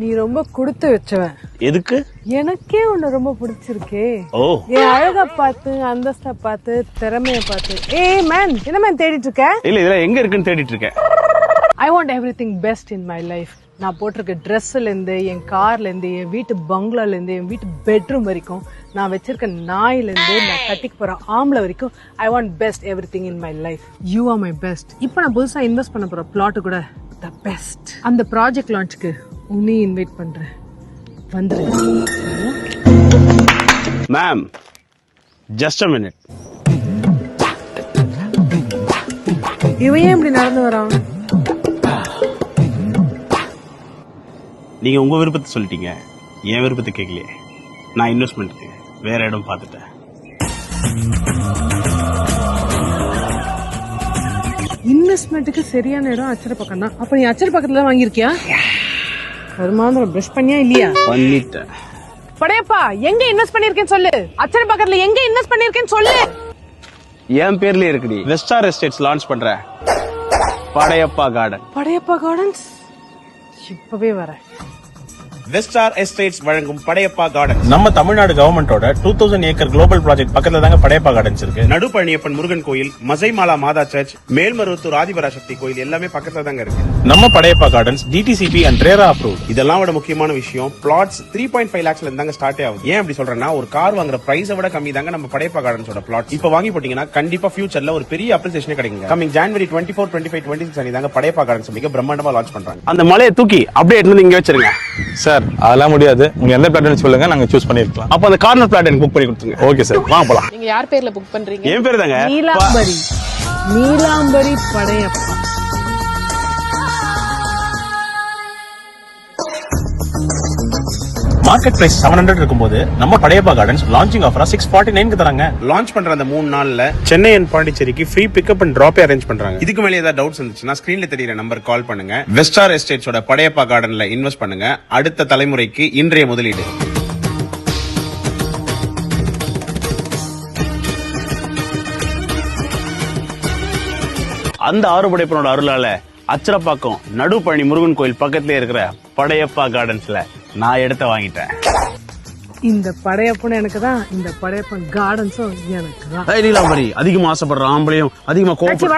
நீ ரொம்ப கொடுத்து வச்சவன். எதுக்கு? எனக்கே உன்னை ரொம்ப பிடிச்சிருக்கே. ஓ, என் அழகா பார்த்து, அந்தஸ்தை பார்த்து, திறமைய பார்த்து. ஏய் மேன், என்ன மேன் தேடிட்டு இருக்க? இல்ல இதெல்லாம் எங்க இருக்குன்னு தேடிட்டு இருக்கேன். I want everything best in my life. நான் போட்டிருக்க ட்ரெஸ்ல இருந்து, என் கார்ல இருந்து, என் வீட்டு பங்களால இருந்து, என் வீட்டு பெட்ரூம் வரைக்கும், நான் வச்சிருக்க நாயில இருந்து, நான் கட்டிக்கு போற ஆம்பளை வரைக்கும், I want best everything in my life. You are my best. இப்போ நான் புதுசா இன்வெஸ்ட் பண்ண போற பிளாட் கூட த பெஸ்ட். அந்த ப்ராஜெக்ட் லான்ச்சுக்கு உன்னையும் இன்வைட் பண்றேன், வந்துரு. Ma'am, just a minute. இவன் ஏன் இப்படி நடந்து வரான்? நீங்க உங்க விருப்பத்தை சொல்லிட்டீங்க, என் விருப்பத்தை கேட்கலையே. நான் இன்வெஸ்ட்மெண்ட்டுக்கு வேற இடம் பார்த்துட்டேன். இன்வெஸ்ட்மெண்ட்டுக்கு சரியான இடம் அச்சர பக்கம் தான். அப்ப நீ அச்சர பக்கத்துல வாங்கிருக்கியா? கருமாந்திரம் பிரஷ் பண்ணியா இல்லையா? பண்ணிட்டேன். படையப்பா, எங்க இன்வெஸ்ட் பண்ணிருக்கேன்னு சொல்லு. அச்சர பக்கத்துல எங்க இன்வெஸ்ட் பண்ணிருக்கேன்னு சொல்லு. என் பேர்லயே இருக்குடி. வெஸ்டார் எஸ்டேட்ஸ் லான்ச் பண்ற படையப்பா கார்டன். படையப்பா கார்டன்ஸ் இப்பவே வர. வெஸ்டார் எஸ்டேட்ஸ் வழங்கும் படையப்பா கார்டன் நம்ம தமிழ்நாடு கவர்மெண்டோட 2000 ஏக்கர் குளோபல் ப்ராஜெக்ட் பக்கத்துல தாங்க படையப்பா கார்டன்ஸ் இருக்கு. நடுப்பழனியப்பன் முருகன் கோயில், மசைமாலா மாதா சர்ச், மேல்மருவத்தூர் ஆதிபராசக்தி கோயில் எல்லாமே பக்கத்துல தாங்க இருக்கு. நம்ம படையப்பா கார்டன்ஸ் டிடிசிபி அண்ட் ரேரா அப்ரூவ். இதெல்லாம் விட முக்கியமான விஷயம், பிளாட்ஸ் 3.5 lakhsல இருந்தாங்க ஸ்டார்ட் ஆகுது. ஏன் அப்படி சொல்றேன்னா, ஒரு கார் வாங்குற பிரைஸை விட கம்மி தாங்க நம்ம படையப்பா கார்டன்ஸோட பிளாட். இப்ப வாங்கி போட்டீங்கன்னா கண்டிப்பா ஃபியூச்சர்ல ஒரு பெரிய அப்ரிசியேஷன் கிடைக்குங்க. கமிங் ஜனவரி 24, 25, 26 அன்னைக்கு தாங்க படையப்பா கார்டன்ஸ் மிக பிரம்மாண்டமா லான்ச் பண்றாங்க. அந்த மலையை தூக்கி அப்படியே எடுத்து இங்க வச்சிருங்க. சார் அதெல்லாம் முடியாது, நீங்க எந்த பிளாட் சொல்லுங்க, நாங்க சூஸ் பண்ணிருக்கலாம். அப்ப அந்த கார்னர் பிளாட் எனக்கு புக் பண்ணி கொடுத்துங்க. ஓகே சார், வாங்க போலாம். நீங்க யார் பேர்ல புக் பண்றீங்க? என் பேரு தாங்க நீலாம்பரி. நீலாம்பரி படையப்பா. மார்க்கெட் பிரைஸ் 700 இருக்கும்போது நம்ம படையப்பா கார்டன்ஸ் லான்ச்சிங் ஆஃபரா 649 தராங்க. லான்ச் பண்ற அந்த 3 நாள்ல சென்னை அண்ட் பாண்டிச்சேரிக்கு free pickup and drop arrange பண்றாங்க. இதுக்கு மேல ஏதாவது டவுட்ஸ் இருந்துச்சுன்னா ஸ்கிரீன்ல தெரியுற நம்பர் கால் பண்ணுங்க. வெஸ்டார் எஸ்டேட்ஸோட படையப்பா கார்டன்ல இன்வெஸ்ட் பண்ணுங்க. அடுத்த தலைமுறைக்கு இன்றைய முதலீடு. அந்த ஆறுபடைப்பனோட அருளால அச்சரப்பாக்கம் நடுப்பழனி முருகன் கோயில் பக்கத்துல இருக்கிற படையப்பா கார்டன்ஸ்ல நான் இடத்த வாங்கிட்டேன். இந்த படையப்பன் எனக்கு தான், இந்த படையப்பன் கார்டன்ஸும் எனக்கு தான். நீலாம்பரி, அதிகமா ஆசைப்படுற ஆம்பளையும் அதிகமா கோபம்.